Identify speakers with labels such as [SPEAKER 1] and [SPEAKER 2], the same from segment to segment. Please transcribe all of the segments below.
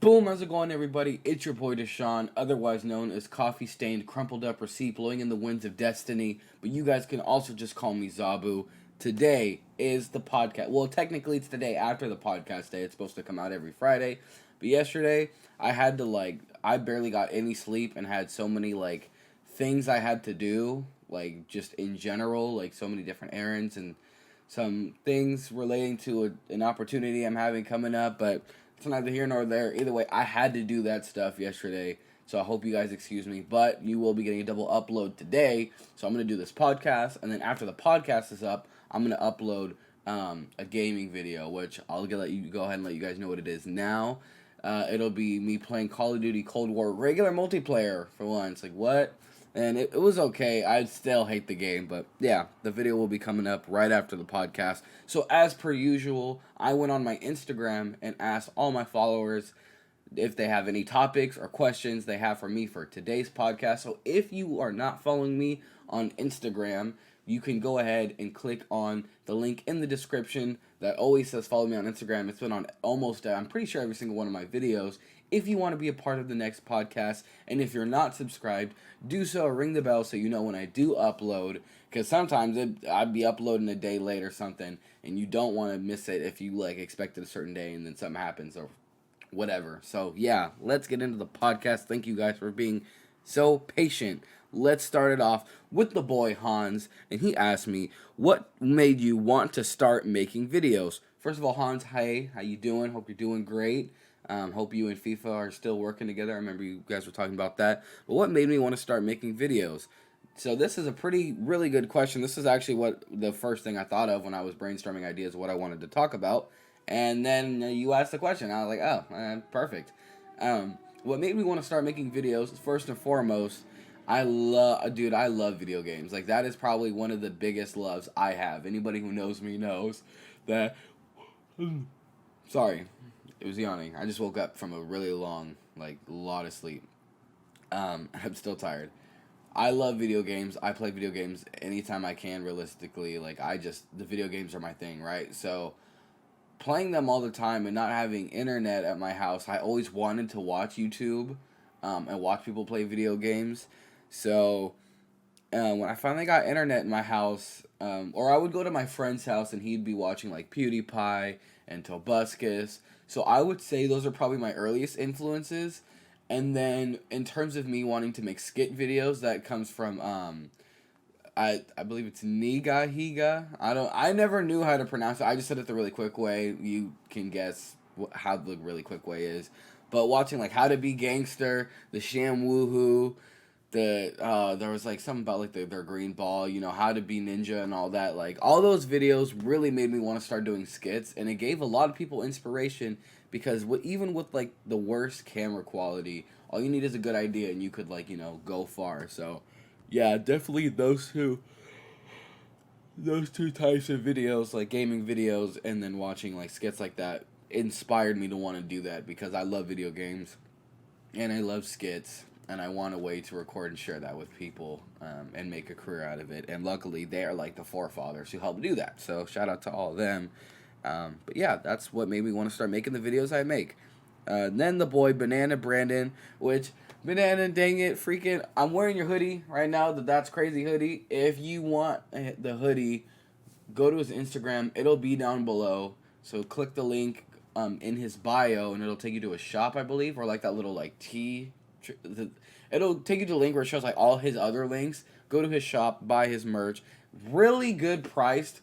[SPEAKER 1] Boom, how's it going, everybody? It's your boy Deshaun, otherwise known as Coffee Stained, Crumpled Up Receipt, blowing in the winds of destiny, but you guys can also just call me Zabu. Today is the podcast. Well, technically, it's the day after the podcast day. It's supposed to come out every Friday, but yesterday, I had to, I barely got any sleep and had so many, things I had to do, just in general, so many different errands and some things relating to an opportunity I'm having coming up, but it's neither here nor there. Either way, I had to do that stuff yesterday, so I hope you guys excuse me. But you will be getting a double upload today, so I'm gonna do this podcast, and then after the podcast is up, I'm gonna upload a gaming video, which I'll let you go ahead and let you guys know what it is now. It'll be me playing Call of Duty Cold War regular multiplayer for once. Like what? And it was okay. I still hate the game, but yeah, the video will be coming up right after the podcast. So as per usual, I went on my Instagram and asked all my followers if they have any topics or questions they have for me for today's podcast. So if you are not following me on Instagram, you can go ahead and click on the link in the description that always says follow me on Instagram. It's been on almost, I'm pretty sure, every single one of my videos. If you want to be a part of the next podcast, and if you're not subscribed, do so, ring the bell so you know when I do upload, because sometimes I'd be uploading a day late or something, and you don't want to miss it if you expected a certain day and then something happens or whatever. So yeah, let's get into the podcast. Thank you guys for being so patient. Let's start it off with the boy Hans, and he asked me, what made you want to start making videos? First of all, Hans, hey, how you doing? Hope you're doing great. Hope you and FIFA are still working together. I remember you guys were talking about that. But what made me want to start making videos? So this is a really good question. This is actually what the first thing I thought of when I was brainstorming ideas of what I wanted to talk about. And then you asked the question. I was like, oh, perfect. What made me want to start making videos is first and foremost, I love video games. Like that is probably one of the biggest loves I have. Anybody who knows me knows that. Sorry, it was yawning. I just woke up from a really long, lot of sleep. I'm still tired. I love video games. I play video games anytime I can, realistically. The video games are my thing, right? So, playing them all the time and not having internet at my house, I always wanted to watch YouTube and watch people play video games. So, when I finally got internet in my house, or I would go to my friend's house and he'd be watching PewDiePie and Tobuscus. So I would say those are probably my earliest influences. And then in terms of me wanting to make skit videos, that comes from I believe it's Niga Higa. I never knew how to pronounce it. I just said it the really quick way. You can guess how the really quick way is. But watching How to Be Gangster, the Sham Woohoo, there was something about their green ball, How to Be Ninja and all that. All those videos really made me want to start doing skits, and it gave a lot of people inspiration because even with the worst camera quality, all you need is a good idea and you could go far. So yeah, definitely those two types of videos, gaming videos and then watching skits like that, inspired me to want to do that because I love video games and I love skits and I want a way to record and share that with people and make a career out of it. And luckily, they are the forefathers who helped do that. So shout out to all of them. But yeah, that's what made me want to start making the videos I make. Then the boy Banana Brandon, which Banana, dang it, freaking, I'm wearing your hoodie right now, the That's Crazy hoodie. If you want the hoodie, go to his Instagram. It'll be down below. So click the link in his bio, and it'll take you to a shop, I believe, or that little T. It'll take you to a link where it shows all his other links. Go to his shop, buy his merch. Really good priced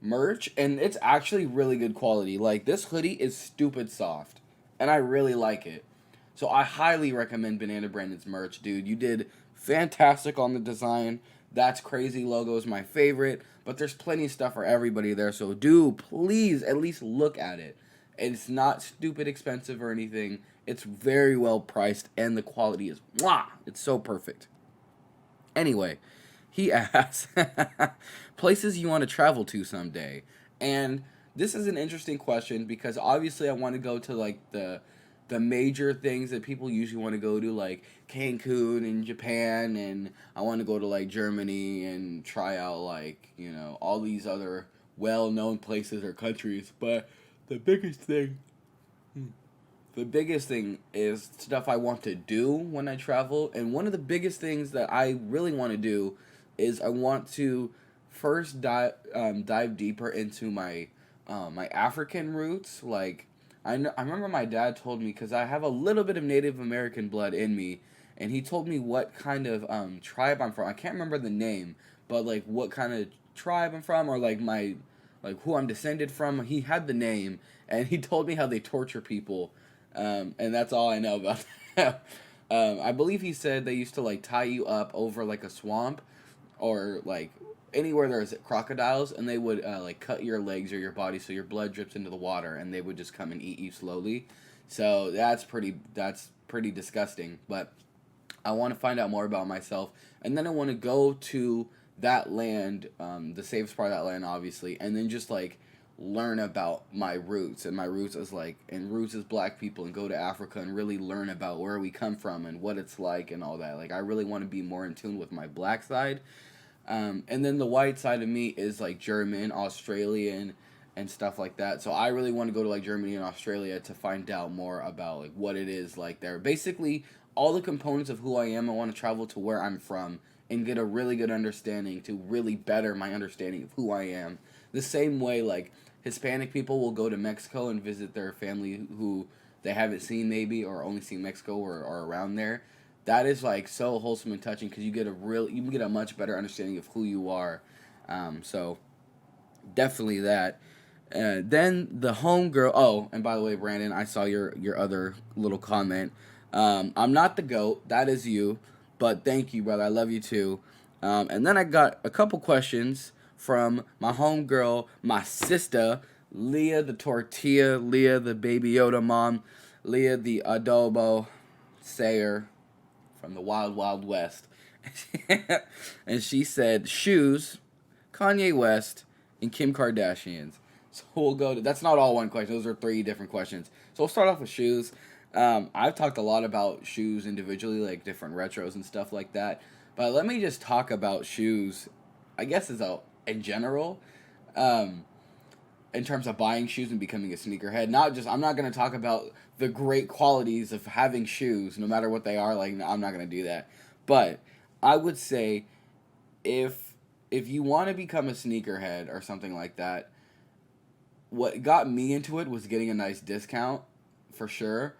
[SPEAKER 1] merch, and it's actually really good quality. This hoodie is stupid soft, and I really like it. So I highly recommend Banana Brandon's merch, dude. You did fantastic on the design. That's Crazy logo is my favorite, but there's plenty of stuff for everybody there. So do please at least look at it. It's not stupid expensive or anything. It's very well priced, and the quality is mwah. It's so perfect. Anyway, he asks places you want to travel to someday, and this is an interesting question because obviously I want to go to the major things that people usually want to go to, like Cancun and Japan, and I want to go to Germany and try out all these other well-known places or countries. But the biggest thing The biggest thing is stuff I want to do when I travel, and one of the biggest things that I really want to do is I want to first dive deeper into my African roots. Like I remember my dad told me, because I have a little bit of Native American blood in me, and he told me what kind of tribe I'm from. I can't remember the name, but like what kind of tribe I'm from, or like my like who I'm descended from. He had the name, and he told me how they torture people, and that's all I know about that. I believe he said they used to like tie you up over like a swamp, or like anywhere there's crocodiles, and they would like cut your legs or your body so your blood drips into the water, and they would just come and eat you slowly. So that's pretty disgusting. But I want to find out more about myself, and then I want to go to that land, the safest part of that land, obviously, and then just like learn about my roots, and my roots is like, and roots is black people, and go to Africa and really learn about where we come from and what it's like and all that. Like I really want to be more in tune with my black side, and then the white side of me is like German, Australian, and stuff like that. So I really want to go to like Germany and Australia to find out more about like what it is like there. Basically, all the components of who I am. I want to travel to where I'm from and get a really good understanding to really better my understanding of who I am. The same way like Hispanic people will go to Mexico and visit their family who they haven't seen maybe, or only seen Mexico, or around there. That is like so wholesome and touching, because you can get a much better understanding of who you are. So definitely that. Then the homegirl. Oh, and by the way, Brandon, I saw your other little comment. I'm not the goat. That is you. But thank you, brother. I love you too. And then I got a couple questions from my homegirl, my sister, Leah the tortilla, Leah the baby Yoda mom, Leah the adobo sayer from the Wild Wild West. And she said shoes, Kanye West, and Kim Kardashians. So we'll go to, that's not all one question. Those are three different questions. So we'll start off with shoes. I've talked a lot about shoes individually, like different retros and stuff like that. But let me just talk about shoes, I guess, in general. Um, in terms of buying shoes and becoming a sneakerhead. I'm not going to talk about the great qualities of having shoes, no matter what they are. Like, I'm not going to do that. But I would say if you want to become a sneakerhead or something like that, what got me into it was getting a nice discount, for sure.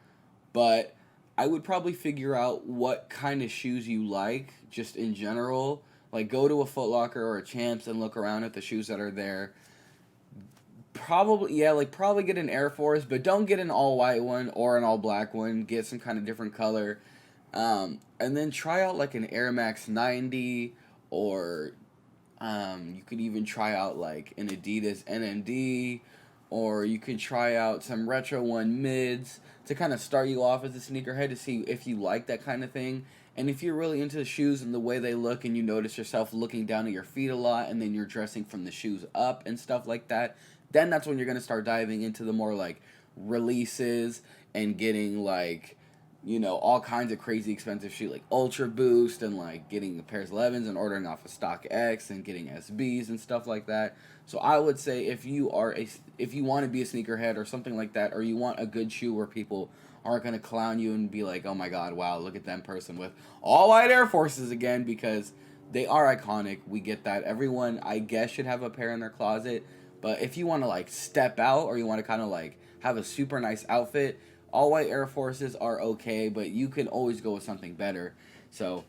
[SPEAKER 1] But I would probably figure out what kind of shoes you like, just in general. Like, go to a Foot Locker or a Champs and look around at the shoes that are there. Probably, yeah, like probably get an Air Force, but don't get an all white one or an all black one. Get some kind of different color. And then try out like an Air Max 90, or you could even try out like an Adidas NMD, or you could try out some Retro One mids to kind of start you off as a sneakerhead, to see if you like that kind of thing. And if you're really into the shoes and the way they look, and you notice yourself looking down at your feet a lot, and then you're dressing from the shoes up and stuff like that, then that's when you're going to start diving into the more like releases, and getting like, all kinds of crazy expensive shit like Ultra Boost, and like getting the pairs 11s and ordering off of StockX and getting SBs and stuff like that. So I would say if you want to be a sneakerhead or something like that, or you want a good shoe where people aren't going to clown you and be like, oh my god, wow, look at them person with all white Air Forces again, because they are iconic. We get that. Everyone, I guess, should have a pair in their closet. But if you want to like step out, or you want to kind of like have a super nice outfit, all white Air Forces are okay, but you can always go with something better. So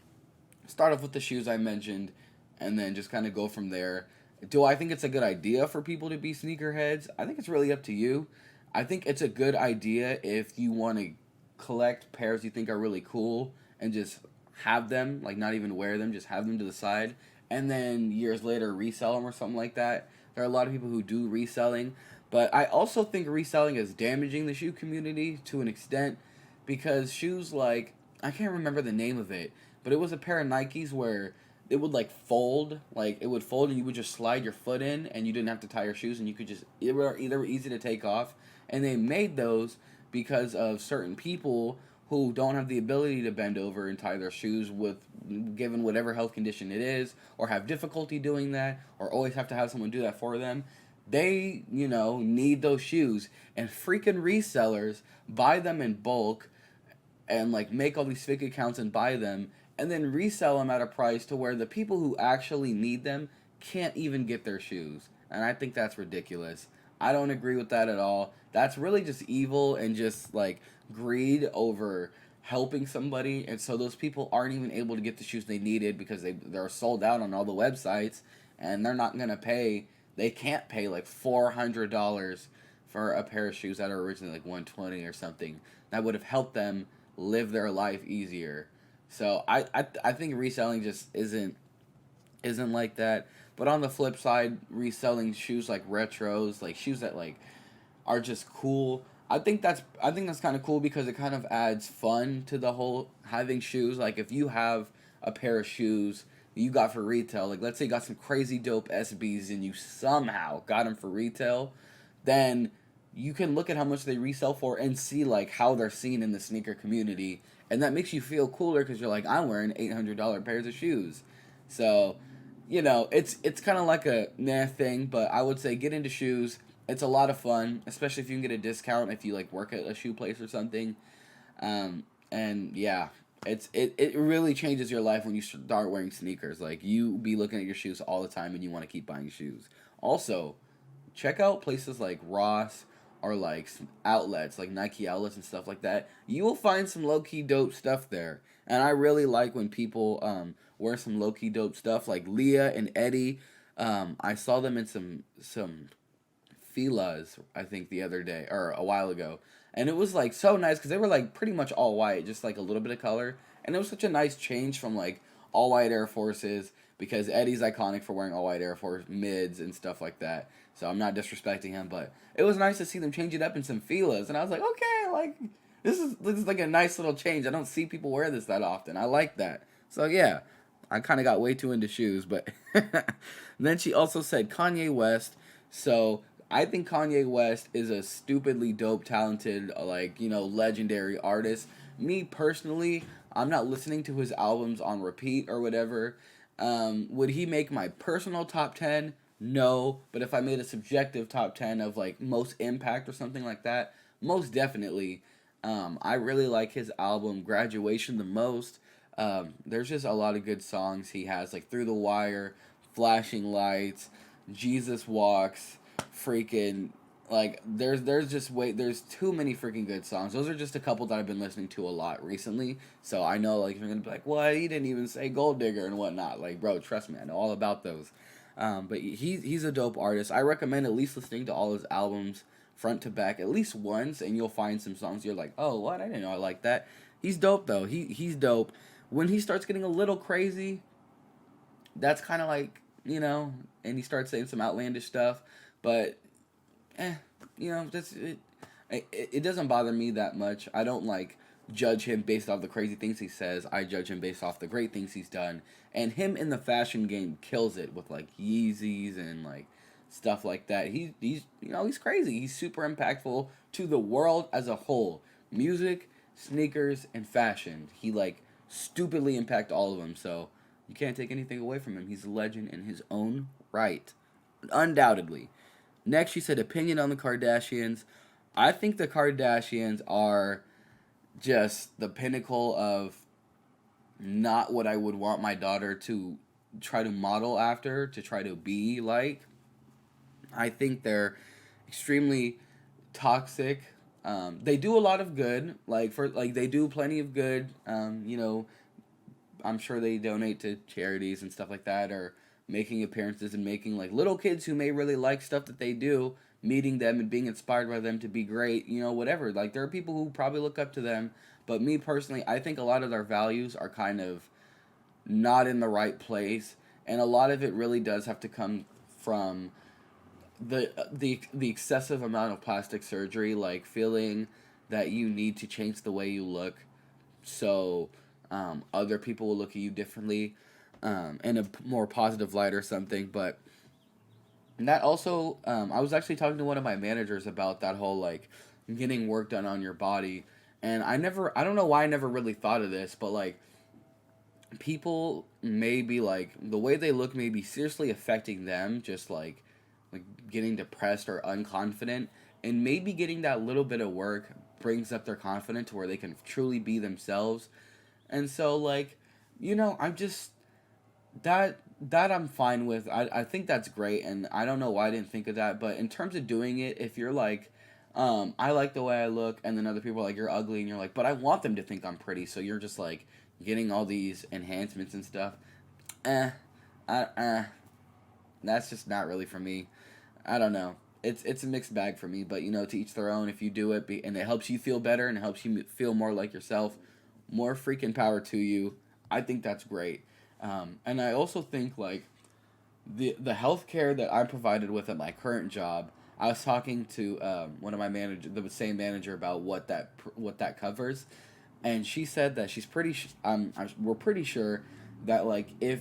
[SPEAKER 1] start off with the shoes I mentioned, and then just kind of go from there. Do I think it's a good idea for people to be sneakerheads? I think it's really up to you. I think it's a good idea if you want to collect pairs you think are really cool, and just have them, like not even wear them, just have them to the side, and then years later resell them or something like that. There are a lot of people who do reselling, but I also think reselling is damaging the shoe community to an extent, because shoes like, I can't remember the name of it, but it was a pair of Nikes where it would it would fold, and you would just slide your foot in, and you didn't have to tie your shoes, and you could just, they were easy to take off, and they made those because of certain people who don't have the ability to bend over and tie their shoes, with given whatever health condition it is, or have difficulty doing that, or always have to have someone do that for them. They, need those shoes, and freaking resellers buy them in bulk and like make all these fake accounts and buy them and then resell them at a price to where the people who actually need them can't even get their shoes. And I think that's ridiculous. I don't agree with that at all. That's really just evil and just like greed over helping somebody, and so those people aren't even able to get the shoes they needed because they're sold out on all the websites, and they're not going to pay. They can't pay like $400 for a pair of shoes that are originally like 120 or something. That would have helped them live their life easier. So I think reselling just isn't like that. But on the flip side, reselling shoes like retros, like shoes that like are just cool. I think that's kind of cool because it kind of adds fun to the whole having shoes. Like if you have a pair of shoes you got for retail, like let's say you got some crazy dope SBs and you somehow got them for retail, then you can look at how much they resell for and see like how they're seen in the sneaker community, and that makes you feel cooler because you're like, I'm wearing $800 pairs of shoes. So it's kind of like a nah thing, but I would say get into shoes. It's a lot of fun, especially if you can get a discount if you like work at a shoe place or something. And yeah, it really changes your life when you start wearing sneakers. Like you be looking at your shoes all the time and you want to keep buying shoes. Also, check out places like Ross or like some outlets like Nike outlets and stuff like that. You will find some low key dope stuff there. And I really like when people wear some low key dope stuff like Leah and Eddie. I saw them in some Fila's, I think, the other day or a while ago, and it was like so nice because they were like pretty much all white, just like a little bit of color, and it was such a nice change from like all white Air Forces because Eddie's iconic for wearing all white Air Force mids and stuff like that. So I'm not disrespecting him, but it was nice to see them change it up in some Fila's, and I was like, okay, like this is like a nice little change. I don't see people wear this that often. I like that. So yeah, I kind of got way too into shoes, but then she also said Kanye West. So I think Kanye West is a stupidly dope, talented, like, legendary artist. Me personally, I'm not listening to his albums on repeat or whatever. Would he make my personal top 10? No. But if I made a subjective top 10 of, like, most impact or something like that, most definitely. I really like his album Graduation the most. There's just a lot of good songs he has, like Through the Wire, Flashing Lights, Jesus Walks, freaking like there's too many freaking good songs. Those are just a couple that I've been listening to a lot recently. So I know like you're gonna be like, what? He didn't even say Gold Digger and whatnot. Like, bro, trust me, I know all about those. But he's a dope artist. I recommend at least listening to all his albums front to back at least once, and you'll find some songs you're like, oh, what? I didn't know I like that. He's dope though. He's dope. When he starts getting a little crazy, that's kind of like and he starts saying some outlandish stuff, but eh, that's it. It doesn't bother me that much. I don't like judge him based off the crazy things he says. I judge him based off the great things he's done. And him in the fashion game kills it with like Yeezys and like stuff like that. He's crazy. He's super impactful to the world as a whole. Music, sneakers, and fashion. He like stupidly impact all of them. So you can't take anything away from him. He's a legend in his own right, undoubtedly. Next, she said opinion on the Kardashians. I think the Kardashians are just the pinnacle of not what I would want my daughter to try to model after, to try to be like. I think they're extremely toxic. They do a lot of good, they do plenty of good. I'm sure they donate to charities and stuff like that, or making appearances and making like little kids who may really like stuff that they do, meeting them and being inspired by them to be great, whatever. Like there are people who probably look up to them, but me personally, I think a lot of their values are kind of not in the right place, and a lot of it really does have to come from the excessive amount of plastic surgery, like feeling that you need to change the way you look so other people will look at you differently in a more positive light or something. But that also, I was actually talking to one of my managers about that whole like getting work done on your body, and I don't know why I never really thought of this, but like people may be like the way they look may be seriously affecting them, just like like getting depressed or unconfident, and maybe getting that little bit of work brings up their confidence to where they can truly be themselves. And so like, I'm just that I'm fine with. I think that's great, and I don't know why I didn't think of that. But in terms of doing it, if you're like, I like the way I look, and then other people are like, you're ugly, and you're like, but I want them to think I'm pretty, so you're just like getting all these enhancements and stuff. Eh, that's just not really for me. I don't know. It's a mixed bag for me, but to each their own. If you do it, and it helps you feel better, and it helps you feel more like yourself, more freaking power to you. I think that's great. And I also think like the healthcare that I'm provided with at my current job. I was talking to one of my manager, the same manager, about what that covers, and she said that she's we're pretty sure that like if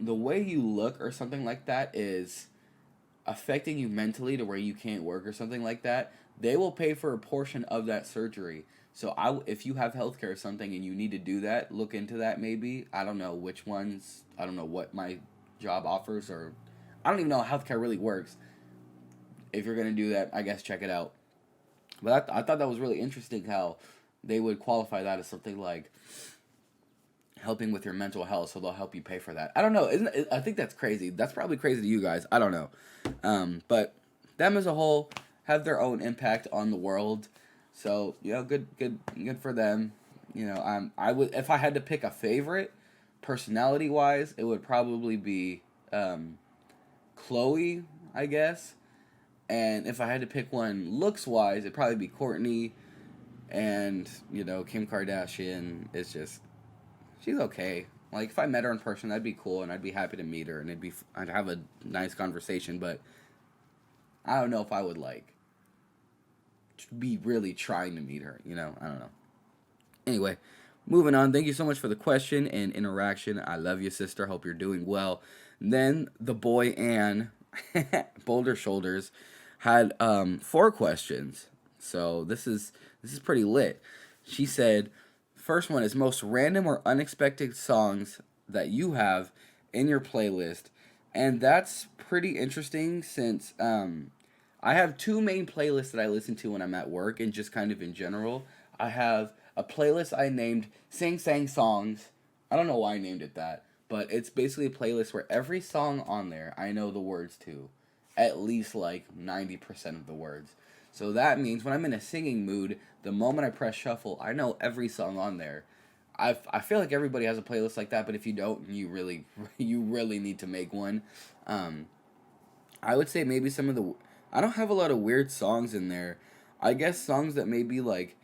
[SPEAKER 1] the way you look or something like that is affecting you mentally to where you can't work or something like that, they will pay for a portion of that surgery. So if you have healthcare or something and you need to do that, look into that maybe. I don't know which ones. I don't know what my job offers, or I don't even know how healthcare really works. If you're gonna do that, I guess check it out. But I thought that was really interesting how they would qualify that as something like helping with your mental health, so they'll help you pay for that. I don't know. I think that's crazy. That's probably crazy to you guys. I don't know. But them as a whole have their own impact on the world. So good for them. I would, if I had to pick a favorite, personality wise, it would probably be Chloe, I guess. And if I had to pick one looks wise, it'd probably be Courtney. And Kim Kardashian is just, she's okay. Like if I met her in person, that'd be cool, and I'd be happy to meet her, and I'd have a nice conversation. But I don't know if I would like be really trying to meet her. I don't know. Anyway, moving on. Thank you so much for the question and interaction. I love you, sister. Hope you're doing well. Then the boy Ann, Boulder Shoulders, had 4 questions. So this is pretty lit. She said, first one is most random or unexpected songs that you have in your playlist. And that's pretty interesting since I have 2 main playlists that I listen to when I'm at work and just kind of in general. I have a playlist I named Sing Sang Songs. I don't know why I named it that, but it's basically a playlist where every song on there I know the words to. At least like 90% of the words. So that means when I'm in a singing mood, the moment I press shuffle, I know every song on there. I feel like everybody has a playlist like that, but if you don't, you really need to make one. I would say maybe I don't have a lot of weird songs in there. I guess songs that may be like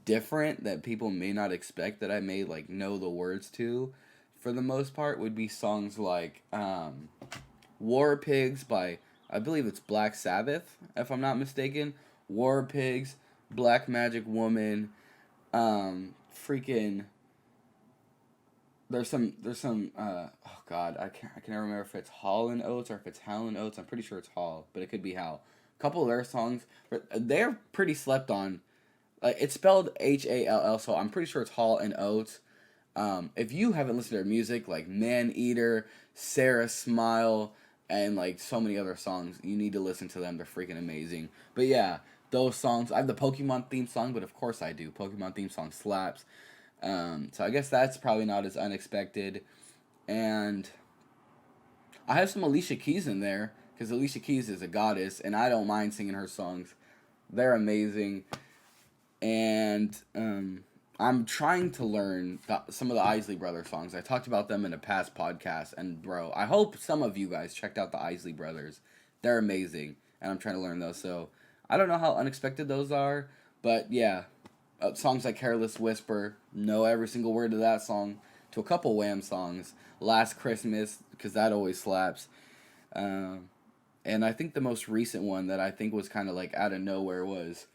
[SPEAKER 1] different that people may not expect that I may like know the words to, for the most part, would be songs like War Pigs by, I believe it's Black Sabbath, if I'm not mistaken. War Pigs, Black Magic Woman, freaking. There's some. Oh God, I can never remember if it's Hall and Oates or if it's Hal and Oates. I'm pretty sure it's Hall, but it could be Hal. A couple of their songs, they're pretty slept on. Like it's spelled Hall, so I'm pretty sure it's Hall and Oates. If you haven't listened to their music, like Man Eater, Sarah Smile, and like so many other songs, you need to listen to them. They're freaking amazing. But yeah, those songs. I have the Pokemon theme song, but of course I do. Pokemon theme song slaps. So I guess that's probably not as unexpected. And I have some Alicia Keys in there because Alicia Keys is a goddess, and I don't mind singing her songs. They're amazing. And I'm trying to learn some of the Isley Brothers songs. I talked about them in a past podcast, and bro, I hope some of you guys checked out the Isley Brothers. They're amazing, and I'm trying to learn those. So I don't know how unexpected those are, but yeah, songs like Careless Whisper, know every single word of that song, to a couple Wham songs. Last Christmas, because that always slaps. And I think the most recent one that I think was kind of like out of nowhere was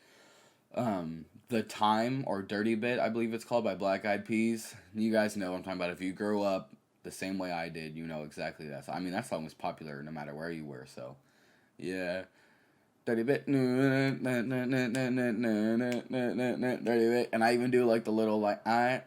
[SPEAKER 1] The Time, or Dirty Bit, I believe it's called, by Black Eyed Peas. You guys know what I'm talking about. If you grew up the same way I did, you know exactly that. So, I mean, that song was popular no matter where you were, so yeah. Dirty bit, dirty bit, and I even do like the little like I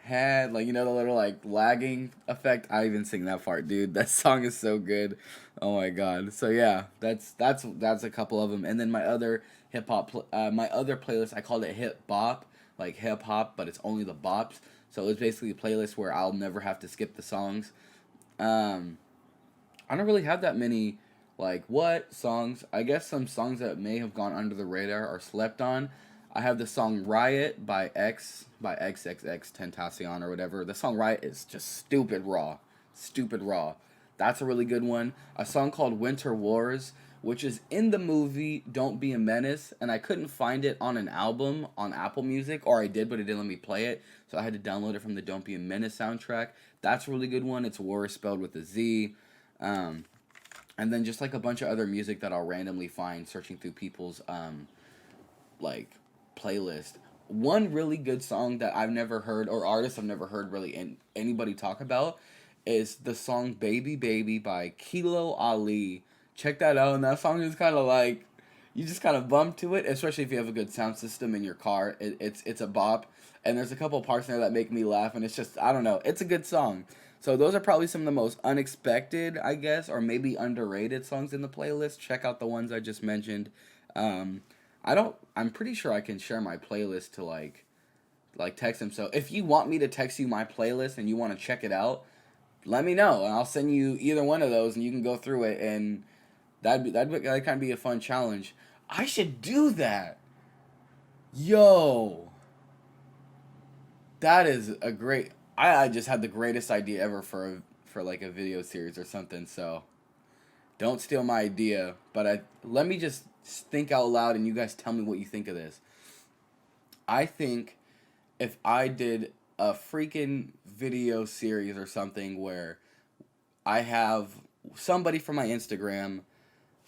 [SPEAKER 1] had like the little like lagging effect. I even sing that part, dude. That song is so good. Oh my god. So yeah, that's a couple of them, and then my other my other playlist I called it Hip Bop, like hip hop, but it's only the bops. So it's basically a playlist where I'll never have to skip the songs. Um, I don't really have that many, like, what songs. I guess some songs that may have gone under the radar or slept on. I have the song Riot by XXX Tentacion or whatever. The song Riot is just stupid raw. Stupid raw. That's a really good one. A song called Winter Wars, which is in the movie Don't Be a Menace, and I couldn't find it on an album on Apple Music, or I did, but it didn't let me play it, so I had to download it from the Don't Be a Menace soundtrack. That's a really good one. It's War spelled with a Z. Um, and then just like a bunch of other music that I'll randomly find searching through people's like playlist. One really good song that I've never heard or artist I've never heard really anybody talk about is the song Baby Baby by Kilo Ali. Check that out, and that song is kind of like you just kind of bump to it, especially if you have a good sound system in your car. It's a bop, and there's a couple parts in there that make me laugh, and it's just I don't know, it's a good song. So those are probably some of the most unexpected, I guess, or maybe underrated songs in the playlist. Check out the ones I just mentioned. Um, I don't. I'm pretty sure I can share my playlist to like text them. So if you want me to text you my playlist and you want to check it out, let me know, and I'll send you either one of those, and you can go through it, and that kind of be a fun challenge. I should do that. Yo, that is a great. I just had the greatest idea ever for like a video series or something. So don't steal my idea, but let me just think out loud, and you guys tell me what you think of this. I think if I did a freaking video series or something where I have somebody from my Instagram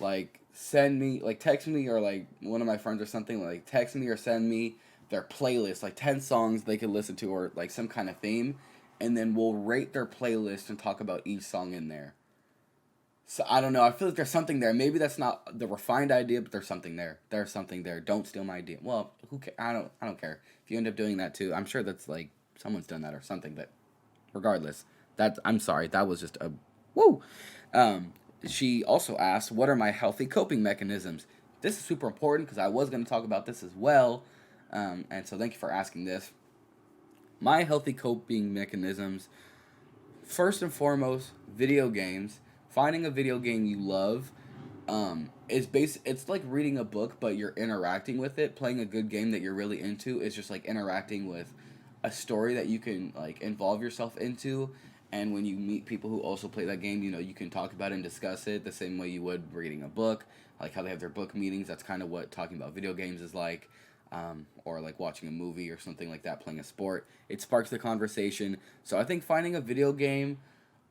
[SPEAKER 1] like send me like text me or like one of my friends or something like text me or send me their playlist like 10 songs they could listen to or like some kind of theme, and then we'll rate their playlist and talk about each song in there. So I don't know, I feel like there's something there. Maybe that's not the refined idea, but there's something there. There's something there. Don't steal my idea. Well, I don't care if you end up doing that too. I'm sure that's like someone's done that or something, but regardless, that I'm sorry, that was just a woo. Um, she also asked, "What are my healthy coping mechanisms?" This is super important because I was going to talk about this as well, and so thank you for asking this. My healthy coping mechanisms, first and foremost, video games. Finding a video game you love is it's like reading a book, but you're interacting with it. Playing a good game that you're really into is just like interacting with a story that you can like involve yourself into. And when you meet people who also play that game, you can talk about it and discuss it the same way you would reading a book, like how they have their book meetings. That's kind of what talking about video games is like, or like watching a movie or something like that, playing a sport. It sparks the conversation. So I think finding a video game,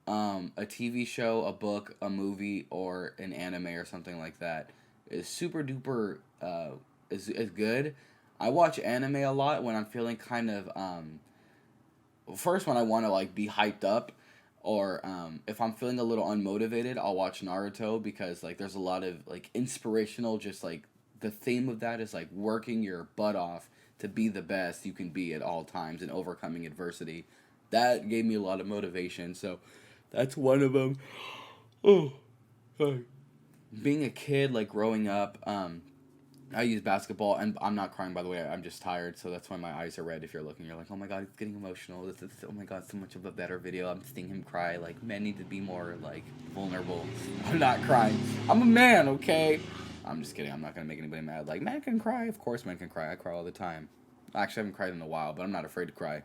[SPEAKER 1] a TV show, a book, a movie, or an anime or something like that is super duper is good. I watch anime a lot when I'm feeling kind of first when I want to like be hyped up, or if I'm feeling a little unmotivated, I'll watch Naruto because like there's a lot of like inspirational, just like the theme of that is like working your butt off to be the best you can be at all times and overcoming adversity. That gave me a lot of motivation. So that's one of them. Oh, sorry. Being a kid, like growing up, I use basketball, and I'm not crying, by the way. I'm just tired, so that's why my eyes are red. If you're looking, you're like, oh my god, he's getting emotional. This is, oh my god, so much of a better video. I'm seeing him cry. Like, men need to be more, like, vulnerable. I'm not crying. I'm a man, okay? I'm just kidding. I'm not going to make anybody mad. Like, men can cry. Of course men can cry. I cry all the time. Actually, I haven't cried in a while, but I'm not afraid to cry.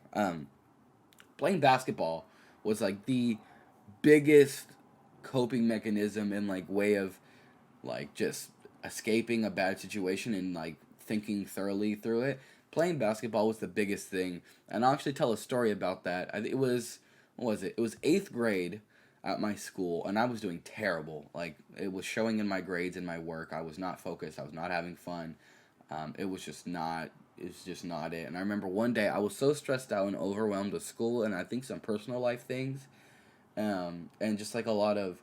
[SPEAKER 1] Playing basketball was, like, the biggest coping mechanism and, like, way of, like, just escaping a bad situation and like thinking thoroughly through it. Playing basketball was the biggest thing, and I'll actually tell a story about that. It was what was it? It was 8th grade at my school, and I was doing terrible. Like it was showing in my grades and my work. I was not focused. I was not having fun. It was just not. It was just not it. And I remember one day I was so stressed out and overwhelmed with school, and I think some personal life things, and just like a lot of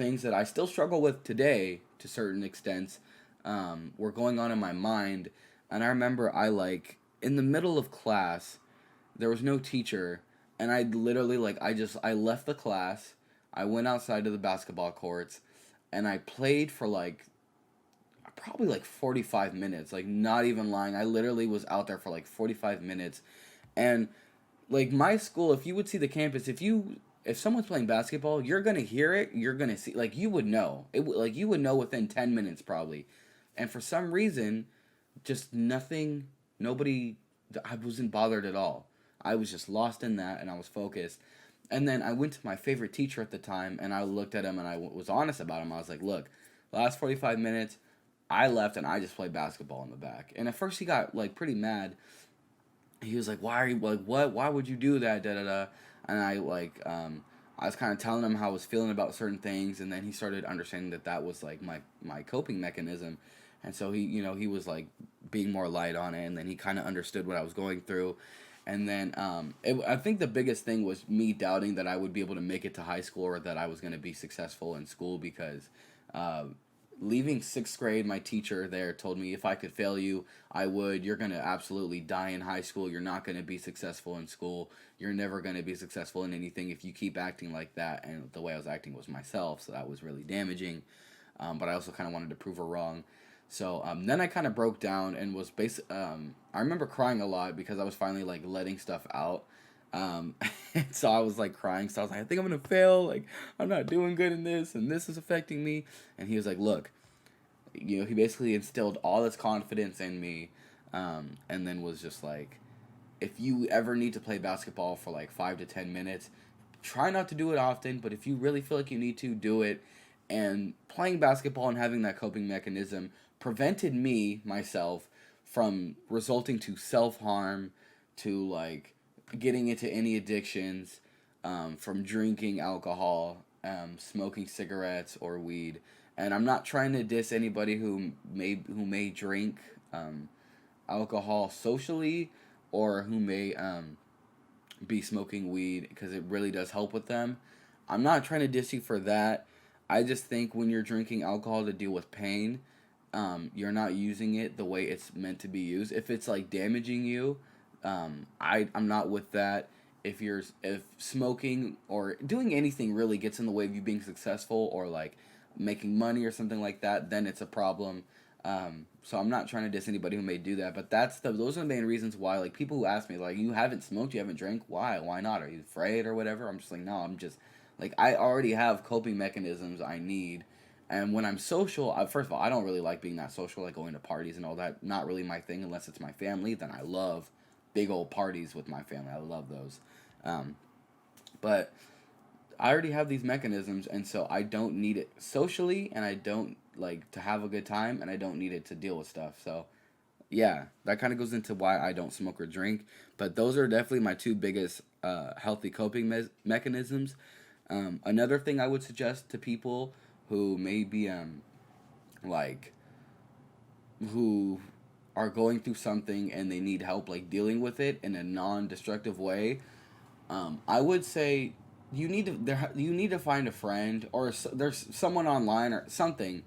[SPEAKER 1] things that I still struggle with today to certain extents were going on in my mind. And I remember I like in the middle of class, there was no teacher, and I literally I left the class, I went outside to the basketball courts, and I played for like probably like 45 minutes, like not even lying. I literally was out there for like 45 minutes. And like my school, if you would see the campus, if someone's playing basketball, you're going to hear it, you're going to see, like you would know. Like you would know within 10 minutes probably. And for some reason, just nothing, nobody, I wasn't bothered at all. I was just lost in that, and I was focused. And then I went to my favorite teacher at the time, and I looked at him, and I was honest about him. I was like, look, last 45 minutes, I left and I just played basketball in the back. And at first he got like pretty mad. He was like, "Why are you like what? Why would you do that?" Da da da. And I was kind of telling him how I was feeling about certain things, and then he started understanding that that was like my coping mechanism. And so he was like being more light on it, and then he kind of understood what I was going through. And then I think the biggest thing was me doubting that I would be able to make it to high school, or that I was going to be successful in school, because uh, leaving sixth grade, my teacher there told me if I could fail you, I would. You're going to absolutely die in high school. You're not going to be successful in school. You're never going to be successful in anything if you keep acting like that. And the way I was acting was myself, so that was really damaging. But I also kind of wanted to prove her wrong. So then I kind of broke down and was I remember crying a lot because I was finally like letting stuff out. So I was like crying. So I was like, I think I'm gonna fail. Like I'm not doing good in this, and this is affecting me. And he was like, look, he basically instilled all this confidence in me, and then was just like, if you ever need to play basketball for like 5 to 10 minutes, try not to do it often. But if you really feel like you need to, do it. And playing basketball and having that coping mechanism prevented me myself from resulting to self-harm, to like getting into any addictions, from drinking alcohol, smoking cigarettes or weed. And I'm not trying to diss anybody who may drink alcohol socially, or who may be smoking weed, because it really does help with them. I'm not trying to diss you for that. I just think when you're drinking alcohol to deal with pain, you're not using it the way it's meant to be used. If it's like damaging you, I'm not with that. If smoking or doing anything really gets in the way of you being successful, or like making money or something like that, then it's a problem. So I'm not trying to diss anybody who may do that, but those are the main reasons why. Like people who ask me, like, you haven't smoked, you haven't drank, why not? Are you afraid or whatever? I'm just like, no, I'm just like, I already have coping mechanisms I need. And when I'm social, first of all, I don't really like being that social, like going to parties and all that. Not really my thing unless it's my family. Then I love big old parties with my family. I love those. Um, but I already have these mechanisms, and so I don't need it socially, and I don't like to have a good time, and I don't need it to deal with stuff. So, yeah, that kind of goes into why I don't smoke or drink. But those are definitely my two biggest healthy coping mechanisms. Another thing I would suggest to people who may be like who are going through something and they need help like dealing with it in a non-destructive way, I would say you need to find a friend, or there's someone online or something.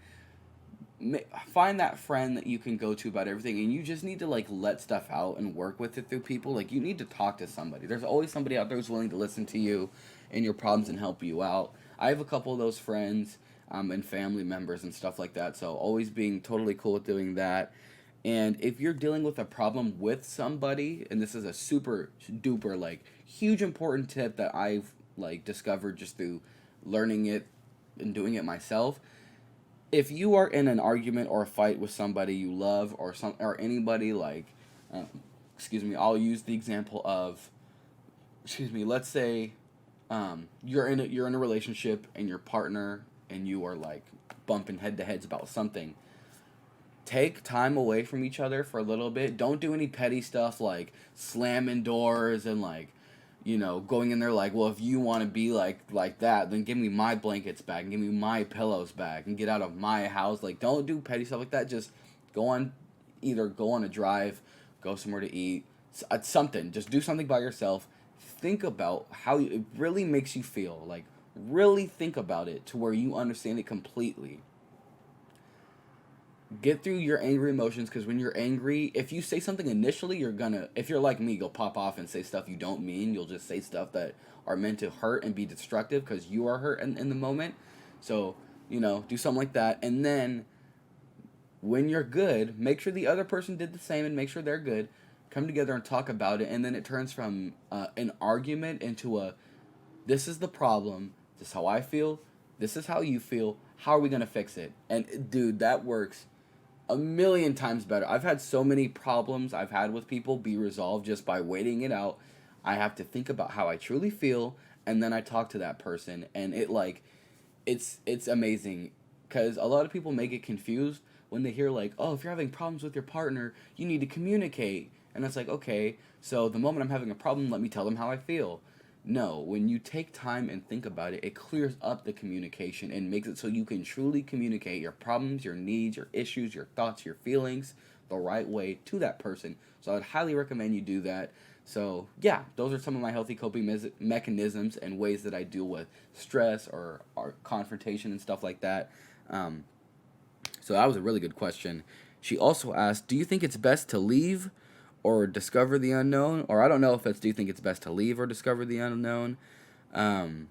[SPEAKER 1] Find that friend that you can go to about everything, and you just need to like let stuff out and work with it through people. Like you need to talk to somebody. There's always somebody out there who's willing to listen to you and your problems and help you out. I have a couple of those friends, and family members and stuff like that, so always being totally cool with doing that. And if you're dealing with a problem with somebody, and this is a super duper like huge important tip that I've like discovered just through learning it and doing it myself. If you are in an argument or a fight with somebody you love, or anybody like, um, excuse me, I'll use the example of, excuse me, let's say, you're in a relationship, and your partner and you are like bumping head to heads about something. Take time away from each other for a little bit. Don't do any petty stuff like slamming doors and like, going in there like, well, if you want to be like that, then give me my blankets back and give me my pillows back and get out of my house. Like, don't do petty stuff like that. Just go on, either go on a drive, go somewhere to eat, something. Just do something by yourself. Think about how it really makes you feel. Like, really think about it to where you understand it completely. Get through your angry emotions, because when you're angry, if you say something initially, you're gonna, if you're like me, you'll pop off and say stuff you don't mean. You'll just say stuff that are meant to hurt and be destructive because you are hurt in the moment. So, do something like that. And then when you're good, make sure the other person did the same and make sure they're good. Come together and talk about it. And then it turns from an argument into a, this is the problem. This is how I feel. This is how you feel. How are we going to fix it? And dude, that works a million times better. I've had so many problems I've had with people be resolved just by waiting it out. I have to think about how I truly feel, and then I talk to that person, and it's amazing, because a lot of people may get confused when they hear like, oh, if you're having problems with your partner, you need to communicate, and it's like, okay, so the moment I'm having a problem, let me tell them how I feel. No, when you take time and think about it, it clears up the communication and makes it so you can truly communicate your problems, your needs, your issues, your thoughts, your feelings the right way to that person. So I'd highly recommend you do that. So, yeah, those are some of my healthy coping mechanisms and ways that I deal with stress or confrontation and stuff like that. Um, so that was a really good question. She also asked, do you think it's best to leave or discover the unknown? Or I don't know if it's, do you think it's best to leave or discover the unknown? Um,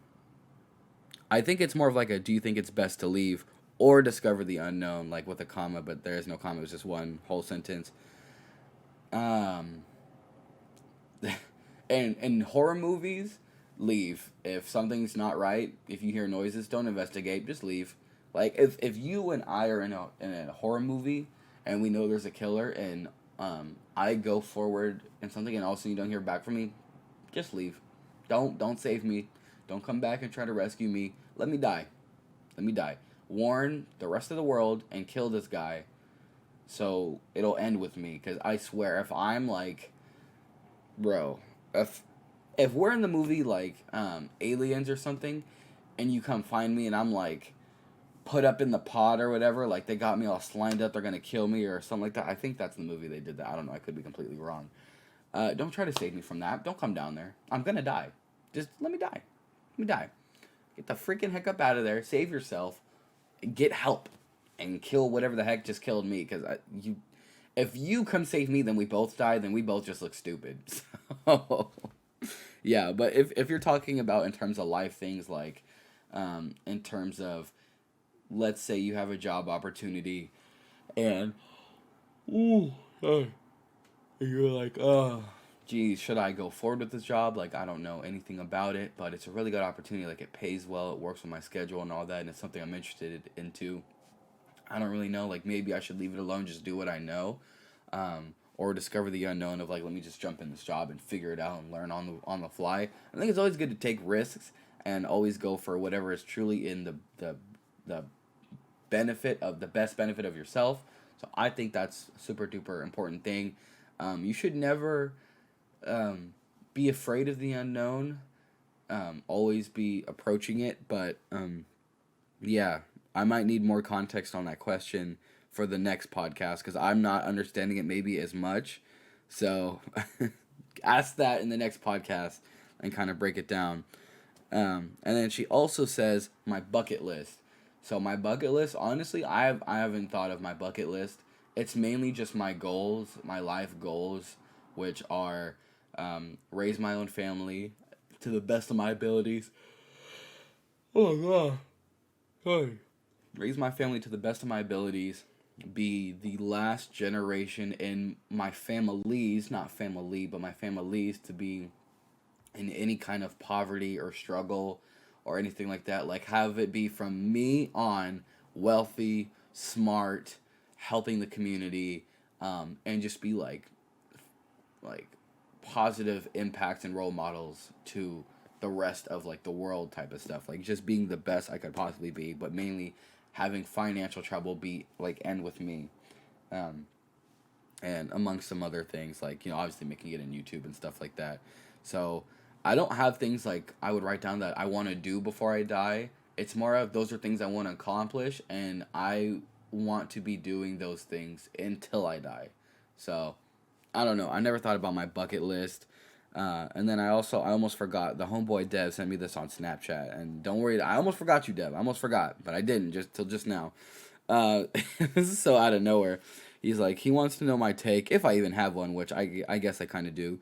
[SPEAKER 1] I think it's more of like a, do you think it's best to leave or discover the unknown, like with a comma, but there is no comma, it's just one whole sentence. Um, and in horror movies, leave. If something's not right, if you hear noises, don't investigate, just leave. Like if you and I are in a horror movie and we know there's a killer, and I go forward in something and all of a sudden you don't hear back from me, just leave. Don't save me. Don't come back and try to rescue me. Let me die. Let me die. Warn the rest of the world and kill this guy, so it'll end with me. Because I swear, if I'm like, bro, if we're in the movie like Aliens or something, and you come find me and I'm like put up in the pod or whatever, like they got me all slimed up, they're gonna kill me or something like that. I think that's the movie they did that. I don't know. I could be completely wrong. Don't try to save me from that. Don't come down there. I'm gonna die. Just let me die. Let me die. Get the freaking heck up out of there. Save yourself. Get help, and kill whatever the heck just killed me. Because if you come save me, then we both die. Then we both just look stupid. So yeah, but if you're talking about in terms of life things, like in terms of, let's say you have a job opportunity and ooh, you're like, geez, should I go forward with this job? Like, I don't know anything about it, but it's a really good opportunity. Like, it pays well, it works with my schedule and all that, and it's something I'm interested into. I don't really know. Like, maybe I should leave it alone, just do what I know, or discover the unknown of like, let me just jump in this job and figure it out and learn on the fly. I think it's always good to take risks and always go for whatever is truly in the benefit of the best benefit of yourself. So I think that's a super duper important thing. You should never be afraid of the unknown. Always be approaching it. But yeah, I might need more context on that question for the next podcast because I'm not understanding it maybe as much. So ask that in the next podcast and kind of break it down. And then she also says my bucket list. So my bucket list, honestly, I haven't thought of my bucket list. It's mainly just my goals, my life goals, which are raise my own family to the best of my abilities. Oh god, sorry. Raise my family to the best of my abilities. Be the last generation in my families, not family, but my families, to be in any kind of poverty or struggle or anything like that. Like, have it be from me on wealthy, smart, helping the community, and just be like positive impacts and role models to the rest of like the world type of stuff. Like, just being the best I could possibly be, but mainly having financial trouble be like end with me. And amongst some other things, like, obviously making it in YouTube and stuff like that. So I don't have things like I would write down that I want to do before I die. It's more of those are things I want to accomplish, and I want to be doing those things until I die. So I don't know. I never thought about my bucket list. And then I almost forgot. The homeboy Dev sent me this on Snapchat, and don't worry, I almost forgot you, Dev. I almost forgot, but I didn't just till just now. Uh, this is so out of nowhere. He's like, he wants to know my take, if I even have one, which I guess I kind of do,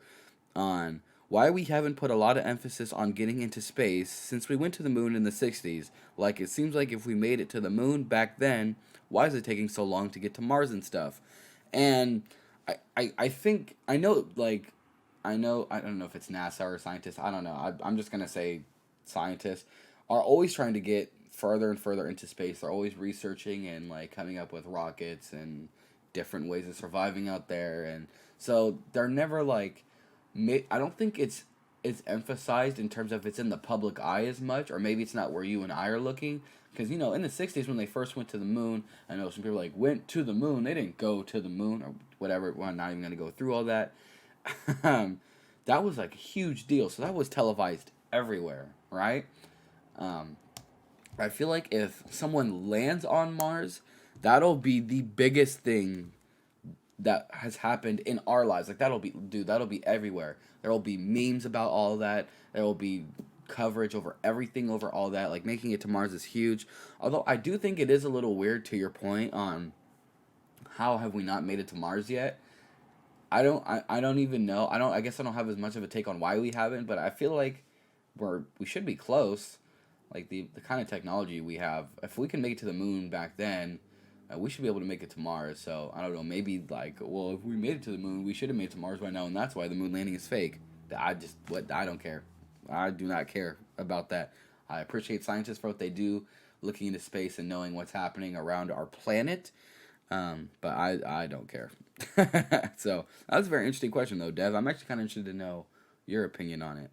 [SPEAKER 1] on why we haven't put a lot of emphasis on getting into space since we went to the moon in the 60s. Like, it seems like if we made it to the moon back then, why is it taking so long to get to Mars and stuff? And I think, I don't know if it's NASA or scientists, I don't know. I'm just going to say scientists are always trying to get further and further into space. They're always researching and, like, coming up with rockets and different ways of surviving out there. And so they're never, like, I don't think it's emphasized in terms of it's in the public eye as much, or maybe it's not where you and I are looking. Because, in the 60s when they first went to the moon, I know some people like went to the moon. They didn't go to the moon or whatever. Well, I'm not even going to go through all that. That was like a huge deal. So that was televised everywhere, right? Um, I feel like if someone lands on Mars, that'll be the biggest thing that has happened in our lives. Like that'll be everywhere. There will be memes about all that. There will be coverage over everything over all that. Like making it to Mars is huge. Although I do think it is a little weird to your point on how have we not made it to Mars yet. I don't even know. I guess I don't have as much of a take on why we haven't, but I feel like we should be close. Like the kind of technology we have, if we can make it to the moon back then, we should be able to make it to Mars. So I don't know, maybe like, well, if we made it to the moon, we should have made it to Mars by now, and that's why the moon landing is fake. I don't care. I do not care about that. I appreciate scientists for what they do, looking into space and knowing what's happening around our planet. But I don't care. So that was a very interesting question though, Dev. I'm actually kind of interested to know your opinion on it.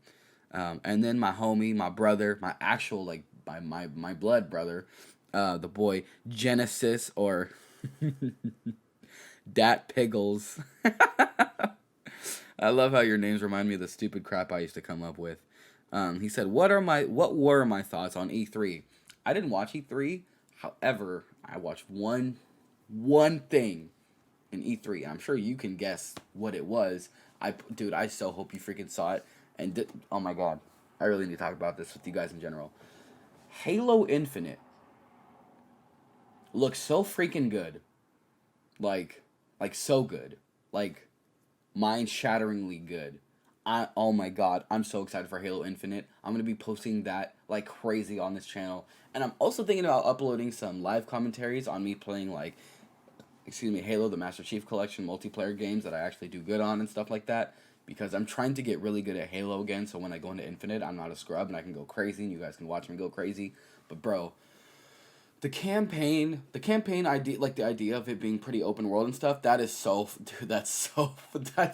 [SPEAKER 1] And then my homie, my brother, my actual like my blood brother, the boy Genesis or Dat Piggles. I love how your names remind me of the stupid crap I used to come up with. He said, what were my thoughts on E3? I didn't watch E3. However, I watched one thing in E3. I'm sure you can guess what it was. Dude, I so hope you freaking saw it. And oh my god, I really need to talk about this with you guys in general. Halo Infinite looks so freaking good. Like so good. Like mind-shatteringly good. Oh my god, I'm so excited for Halo Infinite. I'm going to be posting that like crazy on this channel. And I'm also thinking about uploading some live commentaries on me playing Halo, the Master Chief Collection multiplayer games that I actually do good on and stuff like that. Because I'm trying to get really good at Halo again, so when I go into Infinite, I'm not a scrub and I can go crazy and you guys can watch me go crazy. But bro, the campaign idea, like the idea of it being pretty open world and stuff, that is so, dude, that's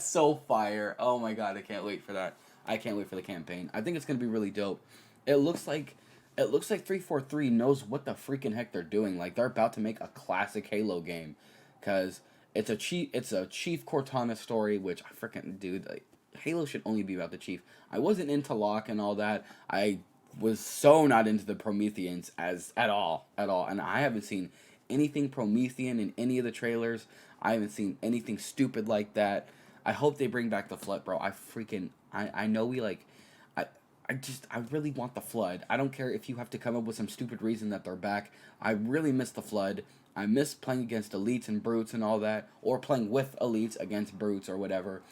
[SPEAKER 1] so fire. Oh my god, I can't wait for that. I can't wait for the campaign. I think it's gonna be really dope. It looks like, 343 knows what the freaking heck they're doing. Like they're about to make a classic Halo game, cause it's a Chief Cortana story, which I freaking dude. Like, Halo should only be about the Chief. I wasn't into Locke and all that. I was so not into the Prometheans at all, and I haven't seen anything Promethean in any of the trailers. I haven't seen anything stupid like that. I hope they bring back the Flood, bro. I know we like, I really want the Flood. I don't care if you have to come up with some stupid reason that they're back. I really miss the Flood. I miss playing against elites and brutes and all that, or playing with elites against brutes or whatever.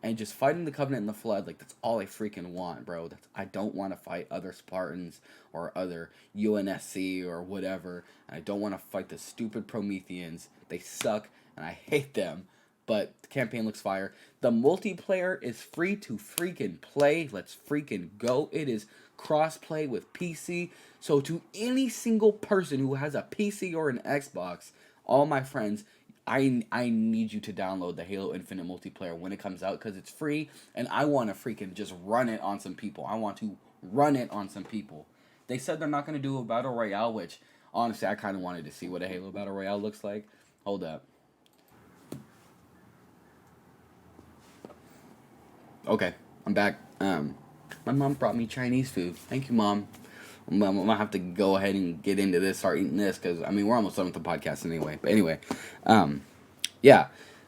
[SPEAKER 1] And just fighting the Covenant and the Flood, like, that's all I freaking want, bro. I don't want to fight other Spartans or other UNSC or whatever. And I don't want to fight the stupid Prometheans. They suck, and I hate them. But the campaign looks fire. The multiplayer is free to freaking play. Let's freaking go. It is cross-play with PC. So to any single person who has a PC or an Xbox, all my friends, I need you to download the Halo Infinite multiplayer when it comes out because it's free and I want to freaking just run it on some people. I want to run it on some people. They said they're not going to do a Battle Royale, which honestly I kind of wanted to see what a Halo Battle Royale looks like. Hold up. Okay, I'm back. My mom brought me Chinese food. Thank you, Mom. I'm gonna have to go ahead and get into this, start eating this, because, I mean, we're almost done with the podcast anyway. But anyway, yeah.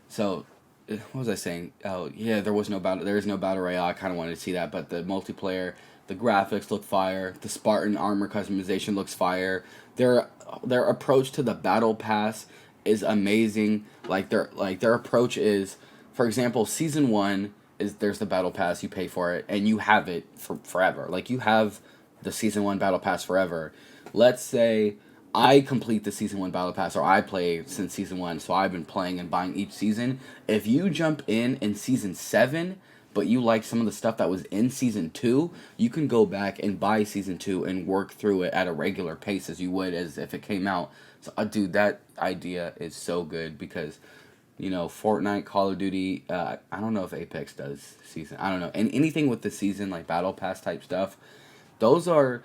[SPEAKER 1] So, what was I saying? Oh yeah, there was no battle. There is no battle royale. I kind of wanted to see that, but the multiplayer, the graphics look fire. The Spartan armor customization looks fire. Their their approach to the battle pass is amazing. Their approach is, for example, season one is there's the battle pass. You pay for it and you have it for forever. Like you have the season one battle pass forever. Let's say I complete the season one battle pass, or I play since season one, so I've been playing and buying each season. If you jump in season seven, but you like some of the stuff that was in season two, you can go back and buy season two and work through it at a regular pace as you would as if it came out. So, dude, that idea is so good because, Fortnite, Call of Duty. I don't know if Apex does season. I don't know, and anything with the season like battle pass type stuff. Those are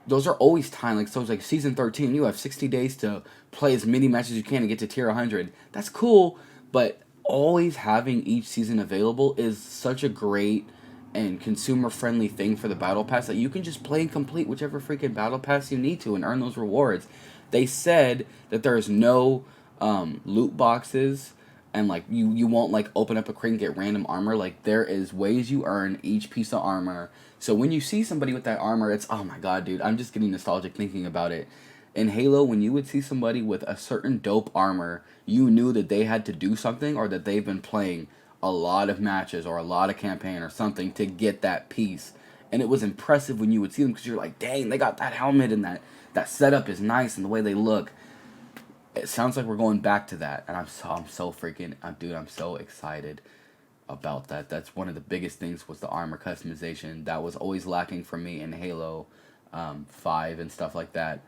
[SPEAKER 1] those are always timed. Like so, it's like season 13. You have 60 days to play as many matches as you can and get to tier 100. That's cool, but always having each season available is such a great and consumer friendly thing for the battle pass that you can just play and complete whichever freaking battle pass you need to and earn those rewards. They said that there's no loot boxes and like you won't like open up a crate and get random armor. Like there is ways you earn each piece of armor. So when you see somebody with that armor, it's oh my god, dude, I'm just getting nostalgic thinking about it. In Halo, when you would see somebody with a certain dope armor, you knew that they had to do something or that they've been playing a lot of matches or a lot of campaign or something to get that piece. And it was impressive when you would see them because you're like, dang, they got that helmet and that setup is nice and the way they look. It sounds like we're going back to that, and I'm so freaking, dude, I'm so excited about that. That's one of the biggest things was the armor customization that was always lacking for me in Halo 5 and stuff like that.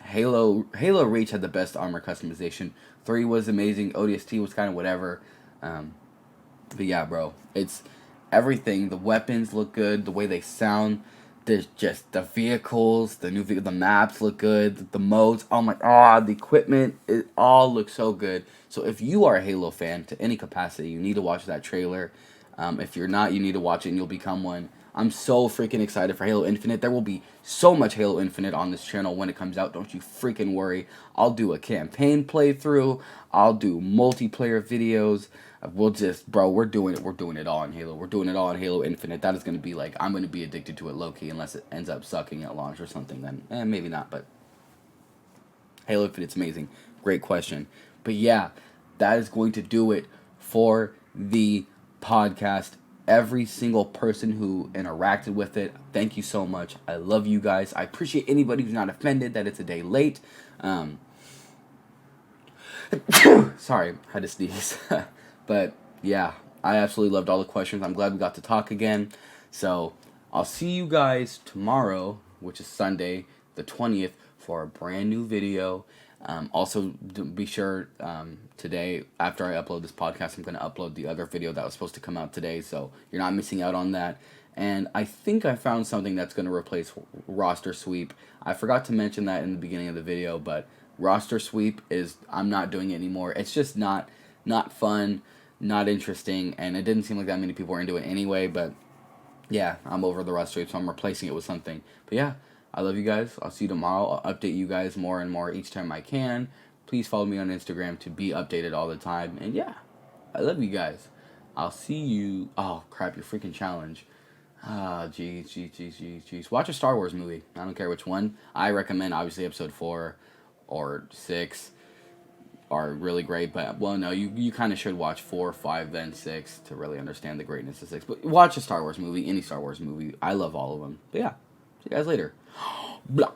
[SPEAKER 1] Halo Reach had the best armor customization. 3 was amazing. ODST was kind of whatever. But yeah, bro, it's everything. The weapons look good. The way they sound. There's just the vehicles, the maps look good. The modes. Oh my god, the equipment. It all looks so good. So if you are a Halo fan to any capacity, you need to watch that trailer. If you're not, you need to watch it and you'll become one. I'm so freaking excited for Halo Infinite. There will be so much Halo Infinite on this channel when it comes out. Don't you freaking worry. I'll do a campaign playthrough. I'll do multiplayer videos. We'll just, bro, we're doing it. We're doing it all in Halo. We're doing it all in Halo Infinite. That is going to be like, I'm going to be addicted to it low-key unless it ends up sucking at launch or something. Then, maybe not, but Halo Infinite's amazing. Great question. But yeah, that is going to do it for the podcast. Every single person who interacted with it, thank you so much. I love you guys. I appreciate anybody who's not offended that it's a day late. Sorry, I had to sneeze. But yeah, I absolutely loved all the questions. I'm glad we got to talk again. So I'll see you guys tomorrow, which is Sunday, the 20th, for a brand new video. Also, be sure today, after I upload this podcast, I'm going to upload the other video that was supposed to come out today, so you're not missing out on that. And I think I found something that's going to replace roster sweep. I forgot to mention that in the beginning of the video, but roster sweep I'm not doing it anymore. It's just not fun, not interesting, and it didn't seem like that many people were into it anyway, but yeah, I'm over the roster sweep, so I'm replacing it with something. But yeah, I love you guys. I'll see you tomorrow. I'll update you guys more and more each time I can. Please follow me on Instagram to be updated all the time. And yeah, I love you guys. I'll see you. Oh, crap, your freaking challenge. Jeez. Watch a Star Wars movie. I don't care which one. I recommend, obviously, episode 4 or 6 are really great. But, well, no, you kind of should watch 4, 5, then 6 to really understand the greatness of 6. But watch a Star Wars movie, any Star Wars movie. I love all of them. But yeah, see you guys later. Blah.